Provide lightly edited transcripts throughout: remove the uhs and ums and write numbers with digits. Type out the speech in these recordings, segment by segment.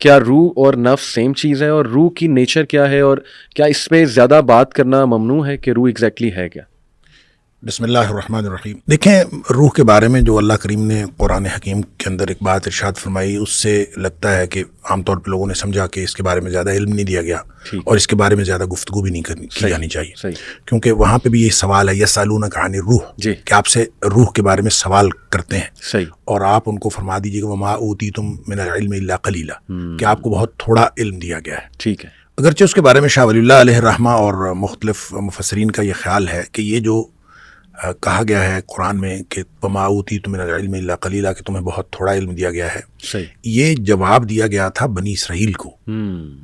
کیا روح اور نفس سیم چیز ہے، اور روح کی نیچر کیا ہے، اور کیا اس پہ زیادہ بات کرنا ممنوع ہے کہ روح ایگزیکٹلی ہے کیا؟ بسم اللہ الرحمن الرحیم. دیکھیں، روح کے بارے میں جو اللہ کریم نے قرآن حکیم کے اندر ایک بات ارشاد فرمائی، اس سے لگتا ہے کہ عام طور پہ لوگوں نے سمجھا کہ اس کے بارے میں زیادہ علم نہیں دیا گیا اور اس کے بارے میں زیادہ گفتگو بھی نہیں کی جانی چاہیے، کیونکہ وہاں پہ بھی یہ سوال ہے یسألونک عن الروح، کہ آپ سے روح کے بارے میں سوال کرتے ہیں، اور آپ ان کو فرما دیجیے کہ وما اوتیتم من العلم الا قلیلا، کہ آپ کو بہت تھوڑا علم دیا گیا ہے. ٹھیک ہے. اگرچہ اس کے بارے میں شاہ ولی اللہ علیہ الرحمہ اور مختلف مفسرین کا یہ خیال ہے کہ یہ جو کہا گیا ہے قرآن میں کہ وما اوتیتم من العلم الا قلیلا، کہ تمہیں بہت تھوڑا علم دیا گیا ہے، یہ جواب دیا گیا تھا بنی اسرائیل کو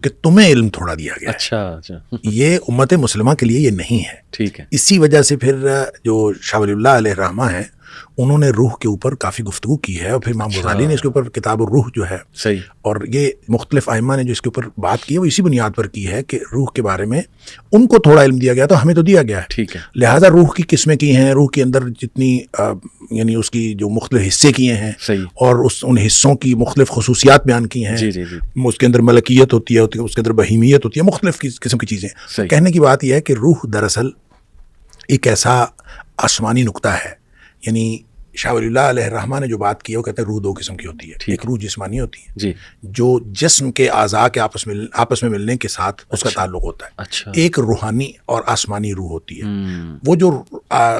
کہ تمہیں علم تھوڑا دیا گیا ہے. اچھا. یہ امت مسلمہ کے لیے یہ نہیں ہے. ٹھیک ہے. اسی وجہ سے پھر جو شاہ ولی اللہ علیہ الرحمہ ہیں انہوں نے روح کے اوپر کافی گفتگو کی ہے، اور پھر امام غزالی نے اس کے اوپر کتاب الروح جو ہے، اور یہ مختلف ائمہ نے جو اس کے اوپر بات کی ہے وہ اسی بنیاد پر کی ہے کہ روح کے بارے میں ان کو تھوڑا علم دیا گیا تو ہمیں تو دیا گیا ہے. ٹھیک ہے. لہٰذا روح کی قسمیں کی ہیں، روح کے اندر جتنی یعنی اس کی جو مختلف حصے کیے ہیں اور ان حصوں کی مختلف خصوصیات بیان کی ہیں. اس کے اندر ملکیت ہوتی ہے، اس کے اندر بہیمیت ہوتی ہے، مختلف قسم کی چیزیں. کہنے کی بات یہ ہے کہ روح دراصل ایک ایسا آسمانی نقطہ ہے. یعنی شاہ ولی اللہ علیہ الرحمہ نے جو بات کی ہے وہ کہتے ہیں روح دو قسم کی ہوتی ہے. ایک روح جسمانی ہوتی ہے جو جسم کے اعضاء کے آپس میں ملنے کے ساتھ اس کا تعلق ہوتا ہے. ایک روحانی اور آسمانی روح ہوتی ہے. وہ جو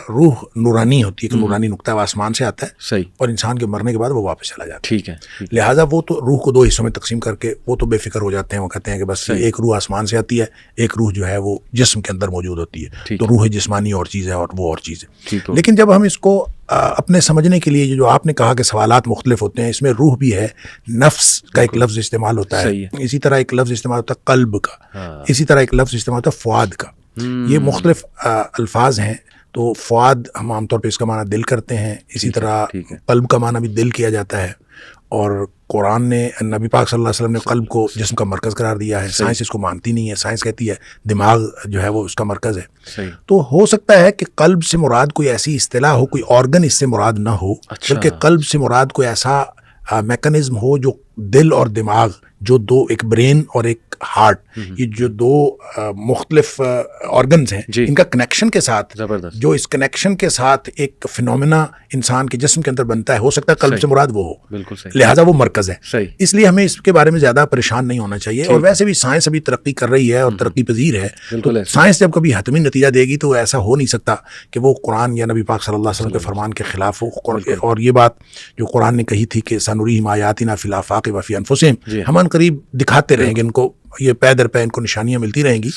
روح نورانی ہوتی ہے کہ نورانی نقطہ آسمان سے آتا ہے اور انسان کے مرنے کے بعد وہ واپس چلا جاتا ہے. ٹھیک ہے. لہٰذا وہ تو روح کو دو حصوں میں تقسیم کر کے وہ تو بے فکر ہو جاتے ہیں. وہ کہتے ہیں کہ بس ایک روح آسمان سے آتی ہے، ایک روح جو ہے وہ جسم کے اندر موجود ہوتی ہے. تو روح جسمانی اور چیز ہے اور وہ اور چیز ہے. لیکن جب ہم اس کو اپنے سمجھنے کے لیے جو آپ نے کہا کہ سوالات مختلف ہوتے ہیں، اس میں روح بھی ہے، نفس کا ایک لفظ استعمال ہوتا ہے، اسی طرح ایک لفظ استعمال ہوتا ہے قلب کا، اسی طرح ایک لفظ استعمال ہوتا ہے فؤاد کا. یہ مختلف الفاظ ہیں. تو فؤاد ہم عام طور پہ اس کا معنی دل کرتے ہیں، اسی طرح قلب کا معنی بھی دل کیا جاتا ہے، اور قرآن نے نبی پاک صلی اللہ علیہ وسلم نے قلب کو جسم کا مرکز قرار دیا ہے. سائنس اس کو مانتی نہیں ہے. سائنس کہتی ہے دماغ جو ہے وہ اس کا مرکز ہے. تو ہو سکتا ہے کہ قلب سے مراد کوئی ایسی اصطلاح ہو، کوئی آرگن اس سے مراد نہ ہو، بلکہ قلب سے مراد کوئی ایسا میکانزم ہو جو دل اور دماغ، جو دو، ایک برین اور ایک ہارٹ، یہ جو دو مختلف آرگنز ہیں، ان کا کنیکشن کے ساتھ، جو اس کنیکشن کے ساتھ ایک فینومینا انسان کے جسم کے اندر بنتا ہے، ہو سکتا ہے قلب سے مراد وہ ہو. لہٰذا وہ مرکز ہے. اس لیے ہمیں اس کے بارے میں زیادہ پریشان نہیں ہونا چاہیے. اور ویسے بھی سائنس ابھی ترقی کر رہی ہے اور ترقی پذیر ہے. تو سائنس جب کبھی حتمی نتیجہ دے گی تو ایسا ہو نہیں سکتا کہ وہ قرآن یا نبی پاک صلی اللہ علیہ وسلم کے فرمان کے خلاف ہو. اور یہ بات جو قرآن نے کہی تھی کہ سنریہم آیاتنا فی الآفاق وفی انفسہم، ہم ان قریب دکھاتے رہیں گے ان کو، یہ پے در پے ان کو نشانیاں ملتی رہیں گی،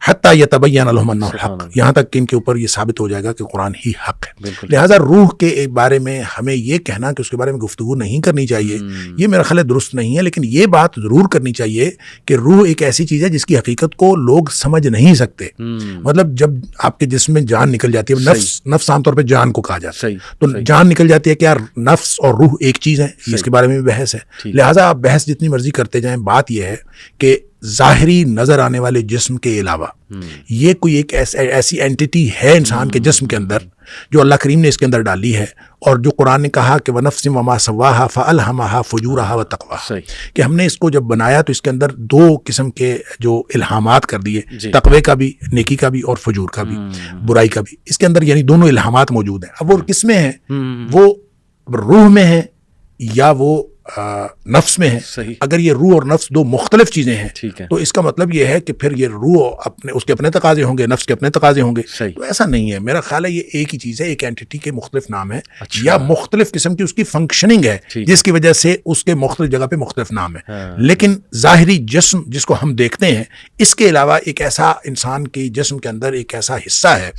حتیٰ یتبین لہم انہ الحق، یہاں تک کہ ان کے اوپر یہ ثابت ہو جائے گا کہ قرآن ہی حق ہے. لہٰذا روح کے بارے میں ہمیں یہ کہنا کہ اس کے بارے میں گفتگو نہیں کرنی چاہیے، یہ میرا خیال درست نہیں ہے. لیکن یہ بات ضرور کرنی چاہیے کہ روح ایک ایسی چیز ہے جس کی حقیقت کو لوگ سمجھ نہیں سکتے. مطلب جب آپ کے جسم میں جان نکل جاتی ہے، نفس عام طور پہ جان کو کہا جاتا ہے، تو جان نکل جاتی ہے، کیا نفس اور روح ایک چیز ہے؟ اس کے بارے میں بھی بحث ہے. لہٰذا آپ بحث جتنی مرضی کرتے جائیں، بات یہ ہے کہ ظاہری نظر آنے والے جسم کے علاوہ یہ کوئی ایک ایسی اینٹیٹی ہے انسان کے جسم کے اندر جو اللہ کریم نے اس کے اندر ڈالی ہے، اور جو قرآن نے کہا کہ وَنَفْسٍ وَمَا سَوَّاهَا فَأَلْهَمَهَا فُجُورَهَا وَتَقْوَاهَا، کہ ہم نے اس کو جب بنایا تو اس کے اندر دو قسم کے جو الہامات کر دیے، تقوی کا بھی، نیکی کا بھی، اور فجور کا بھی، برائی کا بھی. اس کے اندر یعنی دونوں الہامات موجود ہیں. اب وہ کس میں ہیں؟ وہ روح میں ہیں یا وہ نفس میں ہے. اگر یہ روح اور نفس دو مختلف چیزیں ہیں تو اس کا مطلب یہ ہے کہ پھر یہ روح اس کے اپنے تقاضے ہوں گے، نفس کے اپنے تقاضے ہوں گے. تو ایسا نہیں ہے. میرا خیال ہے یہ ایک ہی چیز ہے، ایک اینٹیٹی کے مختلف نام ہے یا مختلف قسم کی اس کی فنکشننگ ہے جس کی وجہ سے اس کے مختلف جگہ پہ مختلف نام ہے. لیکن ظاہری جسم جس کو ہم دیکھتے ہیں، اس کے علاوہ ایک ایسا انسان کے جسم کے اندر ایک ایسا حصہ ہے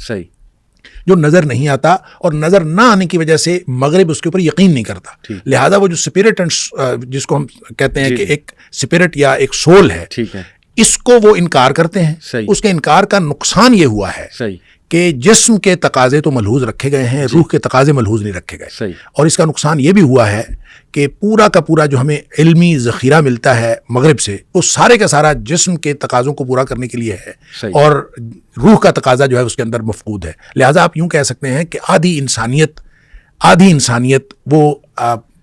جو نظر نہیں آتا، اور نظر نہ آنے کی وجہ سے مغرب اس کے اوپر یقین نہیں کرتا. لہذا وہ جو سپرٹ جس کو ہم کہتے ہیں کہ ایک سپرٹ یا ایک سول ہے، اس کو وہ انکار کرتے ہیں. اس کے انکار کا نقصان یہ ہوا ہے کہ جسم کے تقاضے تو ملحوظ رکھے گئے ہیں، روح کے تقاضے ملحوظ نہیں رکھے گئے. اور اس کا نقصان یہ بھی ہوا ہے کہ پورا کا پورا جو ہمیں علمی ذخیرہ ملتا ہے مغرب سے، وہ سارے کا سارا جسم کے تقاضوں کو پورا کرنے کے لیے ہے، اور روح کا تقاضا جو ہے اس کے اندر مفقود ہے. لہٰذا آپ یوں کہہ سکتے ہیں کہ آدھی انسانیت وہ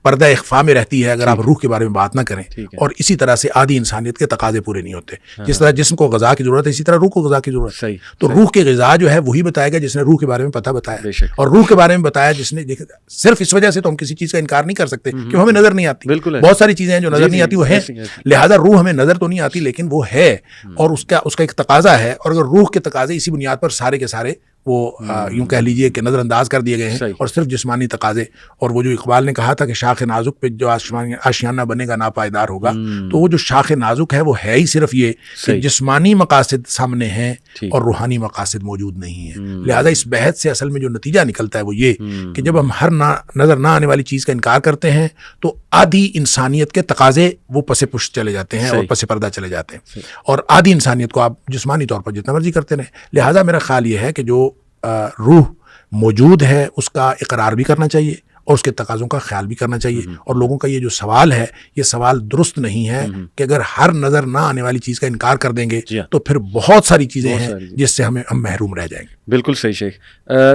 پردہ اخفا میں رہتی ہے اگر آپ روح کے بارے میں بات نہ کریں. اور اسی طرح سے آدھی انسانیت کے تقاضے پورے نہیں ہوتے. جس طرح جسم کو غذا کی ضرورت ہے اسی طرح روح کو غذا کی ضرورت ہے. تو روح کے غذا جو ہے وہی بتائے گا جس نے روح کے بارے میں پتہ بتایا, اور روح کے بارے میں بتایا جس نے. صرف اس وجہ سے تو ہم کسی چیز کا انکار نہیں کر سکتے کہ ہمیں نظر نہیں آتی. بہت ساری چیزیں ہیں جو نظر نہیں آتی, وہ ہے, لہذا روح ہمیں نظر تو نہیں آتی لیکن وہ ہے, اور اس کا ایک تقاضا ہے. اور اگر روح کے تقاضے اسی بنیاد پر سارے کے سارے وہ یوں کہہ لیجئے کہ نظر انداز کر دیے گئے ہیں, اور صرف جسمانی تقاضے. اور وہ جو اقبال نے کہا تھا کہ شاخ نازک پہ جو آشیانہ بنے گا ناپائیدار ہوگا, تو وہ جو شاخ نازک ہے وہ ہے ہی صرف یہ کہ جسمانی مقاصد سامنے ہیں اور روحانی مقاصد موجود نہیں ہیں. لہذا اس بحث سے اصل میں جو نتیجہ نکلتا ہے وہ یہ کہ جب ہم ہر نظر نہ آنے والی چیز کا انکار کرتے ہیں تو آدھی انسانیت کے تقاضے وہ پس پشت چلے جاتے ہیں اور پس پردہ چلے جاتے ہیں, اور آدھی انسانیت کو آپ جسمانی طور پر جتنا مرضی کرتے رہیں. لہذا میرا خیال یہ ہے کہ جو روح موجود ہے اس کا اقرار بھی کرنا چاہیے اور اس کے تقاضوں کا خیال بھی کرنا چاہیے. اور لوگوں کا یہ جو سوال ہے یہ سوال درست نہیں ہے کہ اگر ہر نظر نہ آنے والی چیز کا انکار کر دیں گے تو پھر بہت ساری چیزیں ہیں جس سے ہم محروم رہ جائیں گے. بالکل صحیح شیخ.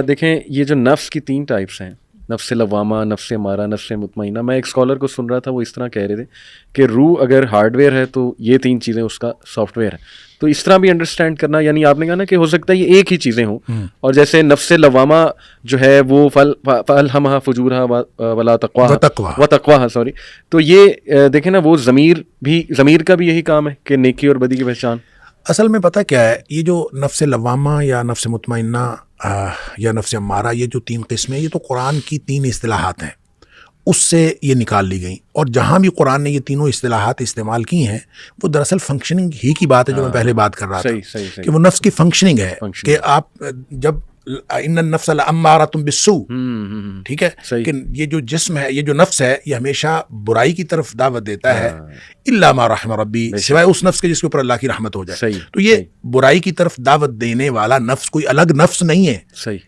دیکھیں یہ جو نفس کی 3 ٹائپس ہیں, نفس لوامہ, نفس امارہ, نفس مطمئنہ. میں ایک اسکالر کو سن رہا تھا, وہ اس طرح کہہ رہے تھے کہ روح اگر ہارڈ ویئر ہے تو یہ 3 چیزیں اس کا سافٹ ویئر ہے. تو اس طرح بھی انڈرسٹینڈ کرنا, یعنی آپ نے کہا نا کہ ہو سکتا ہے یہ ایک ہی چیزیں ہوں, اور جیسے نفس لوامہ جو ہے وہ فَأَلْهَمَهَا فُجُورَهَا وَلَا تَقْوَاهَا سوری. تو یہ دیکھیں نا, وہ ضمیر کا بھی یہی کام ہے کہ نیکی اور بدی کی پہچان. اصل میں پتہ کیا ہے, یہ جو نفس لوامہ یا نفس مطمئنہ یا نفس امارہ, یہ جو 3 قسمیں, یہ تو قرآن کی 3 اصطلاحات ہیں, اس سے یہ نکال لی گئیں. اور جہاں بھی قرآن نے یہ تینوں اصطلاحات استعمال کی ہیں وہ دراصل فنکشننگ ہی کی بات ہے, جو میں پہلے بات کر رہا تھا کہ وہ نفس کی فنکشننگ ہے کہ آپ جب ان النفس لامارۃ بالسوء, ٹھیک ہے, کہ یہ جو جسم ہے, یہ جو نفس ہے, یہ ہمیشہ برائی کی طرف دعوت دیتا ہے, الا ما رحم ربی, سوائے اس نفس کے جس کے اوپر اللہ کی رحمت ہو جائے. تو یہ برائی کی طرف دعوت دینے والا نفس کوئی الگ نفس نہیں ہے,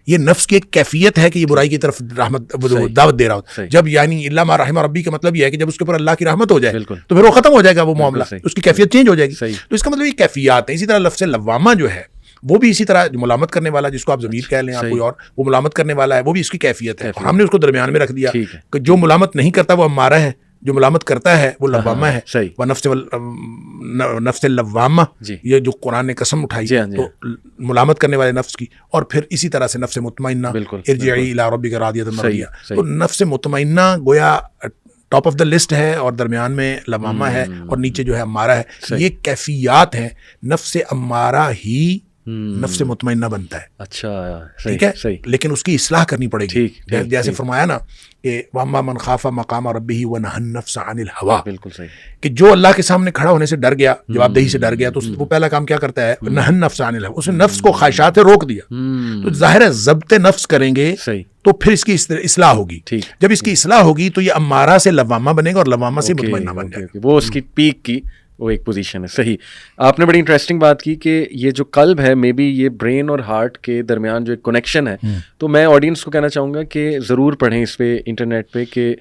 یہ نفس کی ایک کیفیت ہے کہ یہ برائی کی طرف دعوت دے رہا ہو. جب یعنی الا ما رحم ربی کا مطلب یہ ہے کہ جب اس کے اوپر اللہ کی رحمت ہو جائے تو پھر وہ ختم ہو جائے گا, وہ معاملہ, اس کی کیفیت چینج ہو جائے گی. تو اس کا مطلب یہ کیفیات ہے. اسی طرح لفظ لوامہ جو ہے وہ بھی اسی طرح ملامت کرنے والا, جس کو آپ ضمیر کہہ لیں آپ کوئی اور, وہ ملامت کرنے والا ہے, وہ بھی اس کی کیفیت ہے. ہم نے اس کو درمیان میں رکھ دیا کہ جو ملامت نہیں کرتا وہ امارہ ہے, جو ملامت کرتا ہے وہ لوامہ ہے. وہ نفس لوامہ, یہ جو قرآن نے قسم اٹھائی تو ملامت کرنے والے نفس کی. اور پھر اسی طرح سے نفس مطمئنہ, ارجعی الی ربک راضیۃ مرضیہ. تو نفس مطمئنہ گویا ٹاپ آف دا لسٹ ہے, اور درمیان میں لوامہ ہے, اور نیچے جو ہے امارہ ہے. یہ کیفیات ہیں. نفس امارہ ہی نفس مطمئنہ بنتا ہے. اچھا, ٹھیک ہے, لیکن اس کی اصلاح کرنی پڑے گی. جیسے فرمایا نا کہ وَأَمَّا مَنْ خَافَ مَقَامَ رَبِّهِ وَنَهَى النَّفْسَ عَنِ الْهَوَىٰ, بالکل صحیح, کہ جو اللہ کے سامنے کھڑا ہونے سے ڈر گیا, جواب دہی سے ڈر گیا, تو وہ پہلا کام کیا کرتا ہے, نَهَى النَّفْسَ عَنِ الْهَوَىٰ, اس نے نفس کو خواہشات سے روک دیا. تو ظاہر ہے ضبط نفس کریں گے تو پھر اس کی اصلاح ہوگی. جب اس کی اصلاح ہوگی تو یہ امارہ سے لوامہ بنے گا اور لوامہ سے مطمئنہ بن جائے گا. وہ اس کی پیک کی وہ ایک پوزیشن ہے. صحیح, آپ نے بڑی انٹرسٹنگ بات کی کہ یہ جو قلب ہے, مے بی یہ برین اور ہارٹ کے درمیان جو ایک کنیکشن ہے. تو میں آڈینس کو کہنا چاہوں گا کہ ضرور پڑھیں اس پہ انٹرنیٹ پہ کہ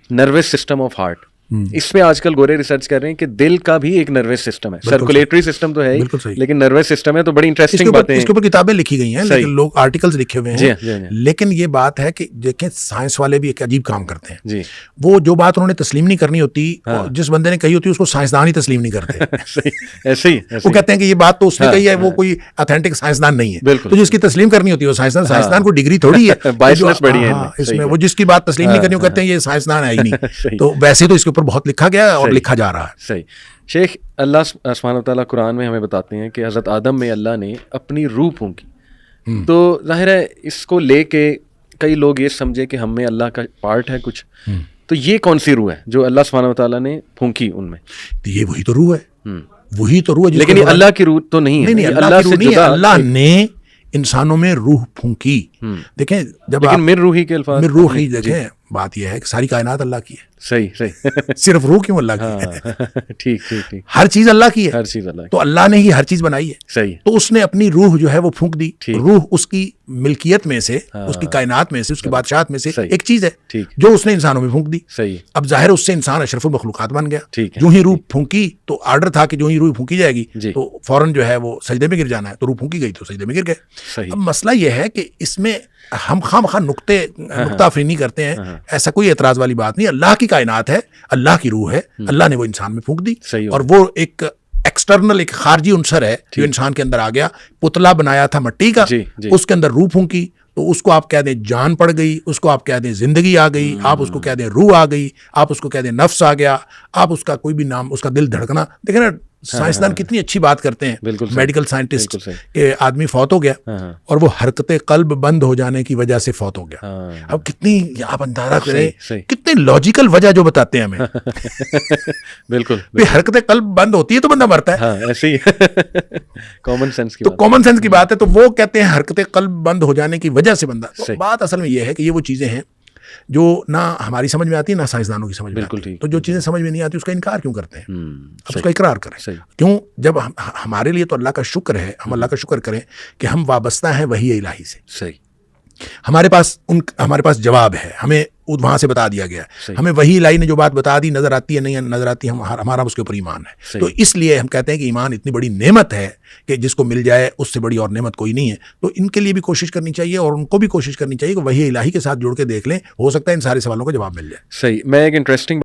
نروس سسٹم آف ہارٹ. اس پہ آج کل گورے ریسرچ کر رہے ہیں کہ دل کا بھی ایک نروس سسٹم ہے, سرکولیٹری سسٹم تو ہے ہی لیکن نروس سسٹم ہے. تو بڑی انٹرسٹنگ باتیں, اس کے اوپر کتابیں لکھی گئی ہیں, لیکن لوگ آرٹیکلز لکھے ہوئے ہیں. لیکن یہ بات ہے کہ دیکھیں سائنس والے بھی ایک عجیب کام کرتے ہیں. وہ جو بات انہوں نے تسلیم نہیں کرنی ہوتی, جس بندے نے کہی ہوتی اس کو سائنسدان ہی تسلیم نہیں کرتے. ایسے ہی وہ کہتے ہیں کہ یہ بات تو اس نے کہی ہے, وہ کوئی اتھینٹک سائنسدان نہیں ہے. تو جس کی تسلیم کرنی ہوتی ہے وہ سائنسدان کو ڈگری تھوڑی ہے, اس میں وہ جس کی بات تسلیم نہیں کرنی وہ کہتے ہیں یہ سائنسدان ہے ہی نہیں. تو ویسے تو اس کے اوپر بہت لکھا گیا اور لکھا جا رہا ہے. صحیح. شیخ, اللہ سبحانہ وتعالیٰ قرآن میں ہمیں بتاتے ہیں کہ حضرت آدم میں اللہ نے اپنی روح پھونکی. تو ظاہر ہے اس کو لے کے کئی لوگ یہ سمجھے کہ ہم میں اللہ کا پارٹ ہے کچھ. تو یہ کون سی روح ہے جو اللہ سبحانہ وتعالیٰ نے پھونکی ان میں؟ یہ وہی تو روح ہے, وہی تو روح ہے. لیکن یہ اللہ کی روح تو نہیں ہے. اللہ سے جدا, اللہ نے انسانوں میں روح پھونکی. دیکھیں جب لیکن من روحی کے الفاظ, من روحی, دیکھیں بات یہ ہے کہ ساری کائنات اللہ کی ہے. صحیح, صرف روح کیوں اللہ کی ہے؟ ٹھیک, ہر چیز اللہ کی ہے, ہر چیز اللہ کی. تو اللہ نے ہی ہر چیز بنائی ہے. صحیح. تو اس نے اپنی روح جو ہے وہ پھونک دی. روح اس کی ملکیت میں سے, اس کی کائنات میں سے, اس کی بادشاہت میں سے ایک چیز ہے جو اس نے انسانوں میں پھونک دی. صحیح. اب ظاہر اس سے انسان اشرف المخلوقات بن گیا. جو ہی روح پھونکی تو آرڈر تھا کہ جو ہی روح پھونکی جائے گی تو فوراً جو ہے وہ سجدے میں گر جانا ہے, تو روح پھونکی گئی تو سجدے میں گر گئے. اب مسئلہ یہ ہے کہ اس میں ہم خواہ نقطہ فرینی کرتے ہیں, ایسا کوئی اعتراض والی بات نہیں. اللہ کی کائنات ہے, اللہ کی روح ہے, اللہ نے وہ انسان میں پھونک دی, اور وہ ایک ایکسٹرنل ایک خارجی عنصر ہے جو انسان کے اندر آ گیا. پتلا بنایا تھا مٹی کا, اس کے اندر روح پھونکی, تو اس کو آپ کہہ دیں جان پڑ گئی, اس کو آپ کہہ دیں زندگی آ گئی, آپ اس کو کہہ دیں روح آ گئی, آپ اس کو کہہ دیں نفس آ گیا, آپ اس کا کوئی بھی نام, اس کا دل دھڑکنا. دیکھیں نا سائنسدان کتنی اچھی بات کرتے ہیں, میڈیکل سائنٹسٹ, کہ آدمی فوت ہو گیا اور وہ حرکت قلب بند ہو جانے کی وجہ سے فوت ہو گیا. اب کتنی, آپ اندازہ کریں کتنی لاجیکل وجہ جو بتاتے ہیں ہمیں. بالکل, حرکت قلب بند ہوتی ہے تو بندہ مرتا ہے, ایسے ہی کامن سینس کی, تو کامن سینس کی بات ہے. تو وہ کہتے ہیں حرکت قلب بند ہو جانے کی وجہ سے بندہ. بات اصل میں یہ ہے کہ یہ وہ چیزیں ہیں جو نہ ہماری سمجھ میں آتی ہے نہ سائنسدانوں کی سمجھ میں آتی ہے. تو جو چیزیں سمجھ میں نہیں آتی اس کا انکار کیوں کرتے ہیں, اب اس کا اقرار کریں. کیوں, جب ہمارے لیے تو اللہ کا شکر ہے, ہم اللہ کا شکر کریں کہ ہم وابستہ ہیں وحی الہی سے. صحیح, ہمارے پاس جواب ہے, ہمیں وہاں سے بتا دیا گیا, ہمیں وہی الہی نے جو بات بتا دی, نظر آتی ہے نہیں نظر آتی, ہمارا اس کے اوپر ایمان ہے. تو اس لیے ہم کہتے ہیں کہ ایمان اتنی بڑی نعمت ہے کہ جس کو مل جائے اس سے بڑی اور نعمت کوئی نہیں ہے. تو ان کے لیے بھی کوشش کرنی چاہیے, اور ان کو بھی کوشش کرنی چاہیے کہ وہی الہی کے ساتھ جوڑ کے دیکھ لیں, ہو سکتا ہے ان سارے سوالوں کا جواب مل جائے. صحیح. میں ایک انٹرسٹنگ